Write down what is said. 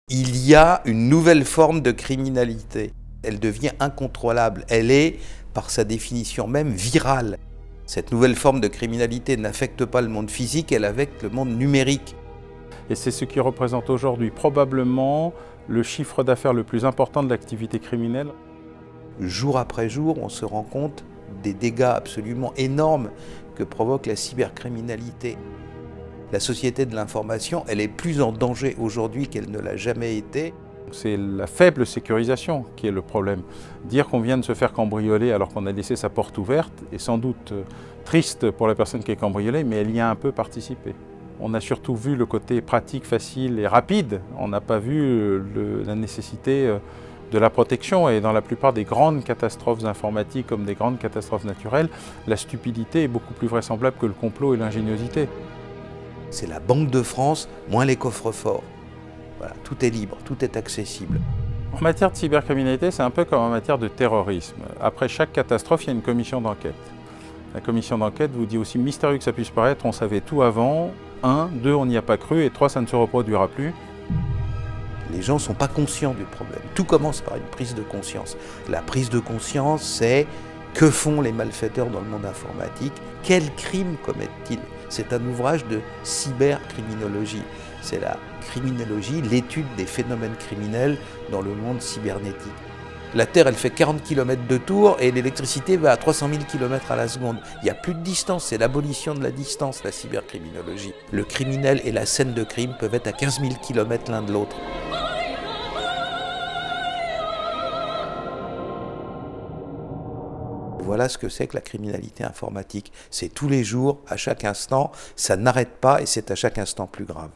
Il y a une nouvelle forme de criminalité. Elle devient incontrôlable. Elle est, par sa définition même, virale. Cette nouvelle forme de criminalité n'affecte pas le monde physique, elle affecte le monde numérique. Et c'est ce qui représente aujourd'hui probablement le chiffre d'affaires le plus important de l'activité criminelle. Jour après jour, on se rend compte des dégâts absolument énormes que provoque la cybercriminalité. La société de l'information, elle est plus en danger aujourd'hui qu'elle ne l'a jamais été. C'est la faible sécurisation qui est le problème. Dire qu'on vient de se faire cambrioler alors qu'on a laissé sa porte ouverte est sans doute triste pour la personne qui est cambriolée, mais elle y a un peu participé. On a surtout vu le côté pratique, facile et rapide. On n'a pas vu la nécessité de la protection. Et dans la plupart des grandes catastrophes informatiques comme des grandes catastrophes naturelles, la stupidité est beaucoup plus vraisemblable que le complot et l'ingéniosité. C'est la Banque de France, moins les coffres-forts. Voilà, tout est libre, tout est accessible. En matière de cybercriminalité, c'est un peu comme en matière de terrorisme. Après chaque catastrophe, il y a une commission d'enquête. La commission d'enquête vous dit aussi mystérieux que ça puisse paraître, on savait tout avant. 1, 2, on n'y a pas cru, et 3, ça ne se reproduira plus. Les gens ne sont pas conscients du problème. Tout commence par une prise de conscience. La prise de conscience, c'est que font les malfaiteurs dans le monde informatique? Quels crimes commettent-ils? C'est un ouvrage de cybercriminologie. C'est la criminologie, l'étude des phénomènes criminels dans le monde cybernétique. La Terre, elle fait 40 km de tour et l'électricité va à 300 000 km à la seconde. Il n'y a plus de distance, c'est l'abolition de la distance, la cybercriminologie. Le criminel et la scène de crime peuvent être à 15 000 km l'un de l'autre. Voilà ce que c'est que la criminalité informatique. C'est tous les jours, à chaque instant, ça n'arrête pas et c'est à chaque instant plus grave.